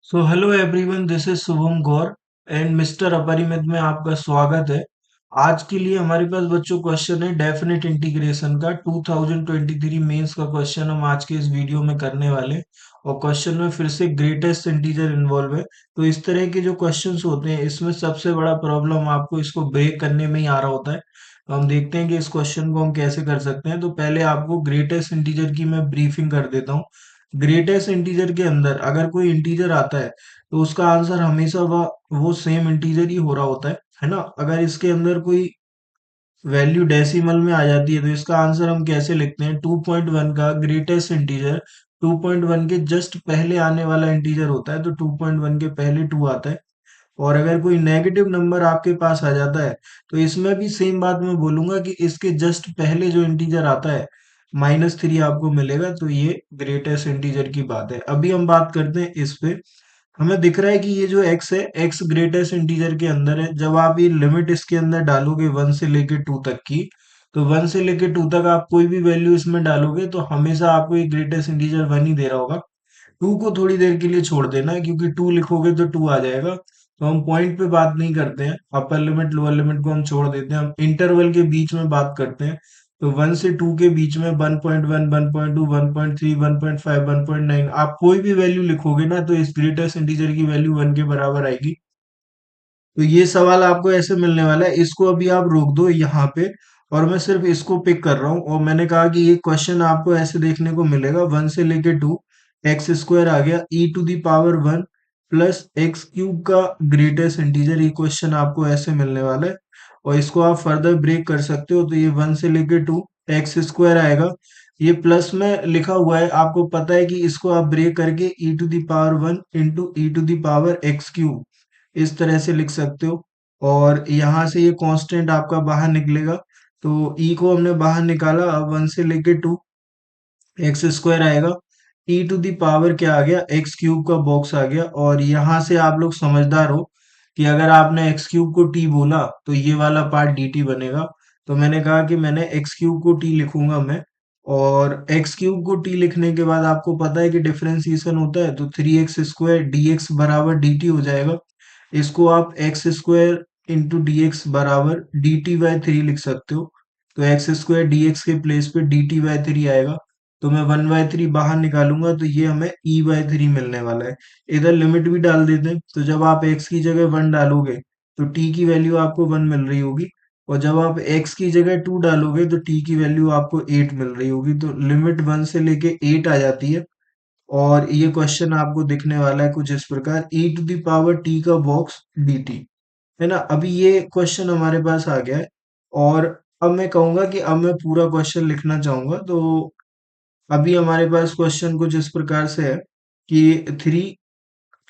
So hello everyone, this is Shubham Gaur and mister अपरिमित में आपका स्वागत है। आज के लिए हमारे पास बच्चों क्वेश्चन है डेफिनेट इंटीग्रेशन का 2023 मेंस का क्वेश्चन हम आज के इस वीडियो में करने वाले हैं। और क्वेश्चन में फिर से ग्रेटेस्ट इंटीजर इन्वॉल्व है। तो इस तरह के जो क्वेश्चंस होते हैं इसमें सबसे बड़ा प्रॉब्लम आपको इसको ब्रेक करने में ही आ रहा होता है। तो हम देखते हैं कि इस क्वेश्चन को हम कैसे कर सकते हैं। तो पहले आपको ग्रेटेस्ट इंटीजर की मैं ब्रीफिंग कर देता हूँ। ग्रेटेस्ट इंटीजर के अंदर अगर कोई इंटीजर आता है तो उसका आंसर हमेशा वो सेम इंटीजर ही हो रहा होता है ना। अगर इसके अंदर कोई वैल्यू डेसिमल में आ जाती है तो इसका आंसर हम कैसे लिखते हैं? 2.1 का ग्रेटेस्ट इंटीजर 2.1 के जस्ट पहले आने वाला इंटीजर होता है, तो 2.1 के पहले 2 आता है। और अगर कोई नेगेटिव नंबर आपके पास आ जाता है तो इसमें भी सेम बात मैं बोलूंगा कि इसके जस्ट पहले जो इंटीजर आता है -3 आपको मिलेगा। तो ये ग्रेटेस्ट इंटीजर की बात है। अभी हम बात करते हैं इस पे। हमें दिख रहा है कि ये जो x है, x ग्रेटेस्ट इंटीजर के अंदर है। जब आप ये लिमिट इसके अंदर डालोगे 1 से लेके 2 तक की, तो 1 से लेके 2 तक आप कोई भी वैल्यू इसमें डालोगे तो हमेशा आपको ये ग्रेटेस्ट इंटीजर 1 ही दे रहा होगा। 2 को थोड़ी देर के लिए छोड़ देना है, क्योंकि 2 लिखोगे तो 2 आ जाएगा। तो हम पॉइंट पे बात नहीं करते हैं, अपर लिमिट लोअर लिमिट को हम छोड़ देते हैं, हम इंटरवल के बीच में बात करते हैं। तो 1 से 2 के बीच में 1.1 1.2 1.3 1.5 1.9 आप कोई भी वैल्यू लिखोगे ना तो इस ग्रेटेस्ट इंटीजर की वैल्यू 1 के बराबर आएगी। तो ये सवाल आपको ऐसे मिलने वाला है, इसको अभी आप रोक दो यहाँ पे। और मैं सिर्फ इसको पिक कर रहा हूँ, और मैंने कहा कि ये क्वेश्चन आपको ऐसे देखने को मिलेगा 1 से लेके 2, एक्स स्क्वायर आ गया e⁻1 प्लस एक्स क्यूब का ग्रेटेस्ट इंटीजर। ये क्वेश्चन आपको ऐसे मिलने वाला है। और इसको आप फर्दर ब्रेक कर सकते हो, तो ये 1 से लेके 2 एक्स स्क्वायर आएगा। ये प्लस में लिखा हुआ है, आपको पता है कि इसको आप ब्रेक करके e⁻1 इंटू e⁻x³ इस तरह से लिख सकते हो। और यहाँ से ये कांस्टेंट आपका बाहर निकलेगा। तो ई को हमने बाहर निकाला, अब 1 से लेके 2 एक्स स्क्वायर आएगा। e⁻ क्या आ गया? एक्स क्यूब का बॉक्स आ गया। और यहाँ से आप लोग समझदार हो कि अगर आपने एक्स क्यूब को t बोला तो ये वाला पार्ट dt बनेगा। तो मैंने कहा कि मैंने एक्स क्यूब को t लिखूंगा मैं। और एक्स क्यूब को t लिखने के बाद आपको पता है कि डिफरेंशिएशन होता है, तो 3x² dx बराबर dt हो जाएगा। इसको आप x square into D x बराबर dt/3 लिख सकते हो। तो एक्स स्क्वायर डी एक्स के प्लेस पे dt/3 आएगा। तो मैं 1/3 बाहर निकालूंगा तो ये हमें e/3 मिलने वाला है। इधर लिमिट भी डाल देते हैं, तो जब आप x की जगह 1 डालोगे तो t की वैल्यू आपको 1 मिल रही होगी। और जब आप x की जगह 2 डालोगे तो t की वैल्यू आपको 8 मिल रही होगी। तो लिमिट 1 से लेके 8 आ जाती है। और ये क्वेश्चन आपको दिखने वाला है कुछ इस प्रकार, e⁻t का बॉक्स dt, है ना। अभी ये क्वेश्चन हमारे पास आ गया है। और अब मैं कहूंगा कि अब मैं पूरा क्वेश्चन लिखना चाहूंगा। तो अभी हमारे पास क्वेश्चन कुछ इस प्रकार से है कि 3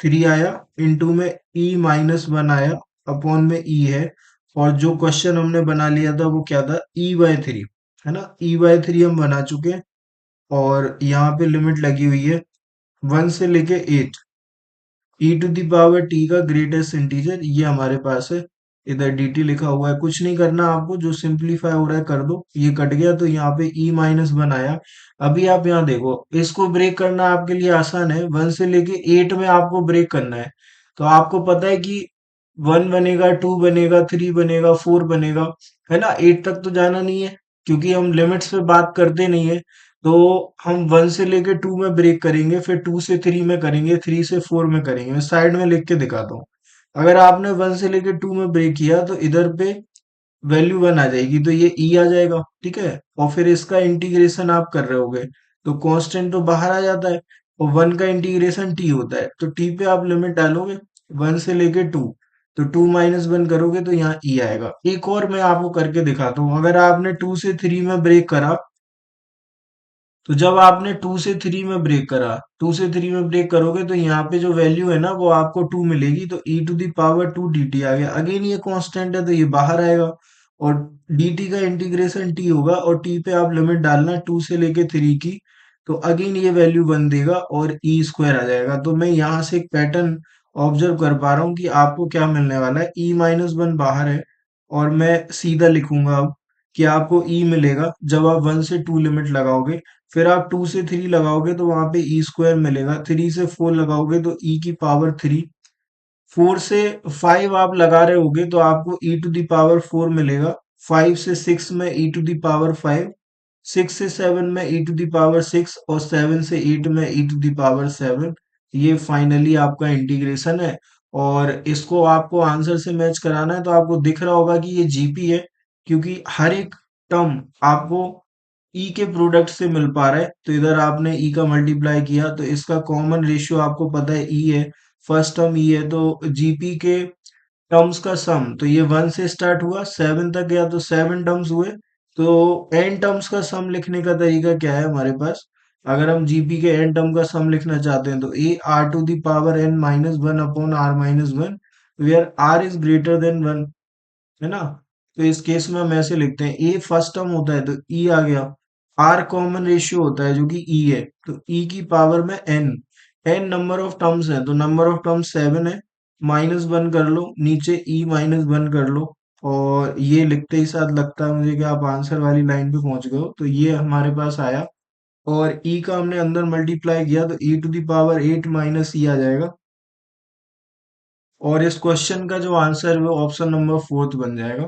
3 आया, इनटू में e-1 आया, अपॉन में e है। और जो क्वेश्चन हमने बना लिया था वो क्या था? e/3, है ना। e/3 हम बना चुके हैं। और यहाँ पे लिमिट लगी हुई है 1 से लेके 8। e⁻t का ग्रेटेस्ट इंटीजर ये हमारे पास है। इधर dt लिखा हुआ है, कुछ नहीं करना आपको, जो सिंपलीफाई हो रहा है कर दो। ये कट गया तो यहाँ पे e-1 आया। अभी आप यहाँ देखो, इसको ब्रेक करना आपके लिए आसान है। 1 से लेके 8 में आपको ब्रेक करना है। तो आपको पता है कि 1 बनेगा, 2 बनेगा, 3 बनेगा, 4 बनेगा, है ना। 8 तक तो जाना नहीं है, क्योंकि हम लिमिट्स पे बात करते नहीं है। तो हम 1 से लेके 2 में ब्रेक करेंगे, फिर 2 से 3 में करेंगे, 3 से 4 में करेंगे। मैं साइड में लिख के दिखाता हूँ। अगर आपने 1 से लेके 2 में ब्रेक किया तो इधर पे वैल्यू 1 आ जाएगी, तो ये ई आ जाएगा, ठीक है। और फिर इसका इंटीग्रेशन आप कर रहे होगे तो कांस्टेंट तो बाहर आ जाता है। और 1 का इंटीग्रेशन टी होता है, तो टी पे आप लिमिट डालोगे 1 से लेके 2, तो 2 - 1 करोगे तो यहाँ ई आएगा। एक और मैं आपको करके दिखाता हूँ। अगर आपने 2 से 3 में ब्रेक करा, तो जब आपने 2 से 3 में ब्रेक करा, 2 से 3 में ब्रेक करोगे तो यहाँ पे जो वैल्यू है ना वो आपको 2 मिलेगी। तो e⁻2 dt आ गया। अगेन ये कांस्टेंट है तो ये बाहर आएगा। और dt का इंटीग्रेशन t होगा, और t पे आप लिमिट डालना 2 से लेके 3 की। तो अगेन ये वैल्यू 1 देगा और ई स्क्वायर आ जाएगा। तो मैं यहाँ से एक पैटर्न ऑब्जर्व कर पा रहा हूँ कि आपको क्या मिलने वाला है। e-1 बाहर है, और मैं सीधा लिखूंगा अब कि आपको e मिलेगा जब आप 1 से 2 लिमिट लगाओगे। फिर आप 2 से 3 लगाओगे तो वहां पे ई स्क्वायर मिलेगा, 3 से 4 लगाओगे तो ई की पावर 3, 4 से 5 आप लगा रहे होगे तो आपको ई टू द पावर 4 मिलेगा, 5 से 6 में ई टू द पावर 5, 6 से 7 में ई टू द पावर 6 और 7 से 8 में ई टू द पावर 7। ये फाइनली आपका इंटीग्रेशन है। और इसको आपको आंसर से मैच कराना है तो आपको दिख रहा होगा कि ये जीपी है, क्योंकि हर एक टर्म आपको ई के प्रोडक्ट से मिल पा रहा है। तो इधर आपने ई का मल्टीप्लाई किया तो इसका कॉमन रेशियो आपको पता है ई है, फर्स्ट टर्म ई है, तो जीपी के टर्म्स का सम, तो ये 1 से स्टार्ट हुआ 7 तक गया तो 7 टर्म्स हुए। तो एन टर्म्स का सम लिखने का तरीका क्या है हमारे पास, अगर हम जीपी के एन टर्म का सम लिखना चाहते हैं तो a r to the power n minus one upon r minus one, where r is greater than one, है ना। तो इस केस में हम ऐसे लिखते हैं, ए फर्स्ट टर्म होता है तो ई आ गया, आर कॉमन रेशियो होता है जो कि ई है, तो ई की पावर में n, n number of terms है तो नंबर ऑफ टर्म्स 7 है, माइनस वन कर लो, नीचे ई माइनस वन कर लो, और ये लिखते ही साथ लगता है मुझे कि आप आंसर वाली लाइन पे पहुंच गए हो। तो ये हमारे पास आया, और ई का हमने अंदर मल्टीप्लाई किया तो ई टू द पावर 8 माइनस ई आ जाएगा, और इस क्वेश्चन का जो आंसर है वो ऑप्शन नंबर फोर्थ बन जाएगा।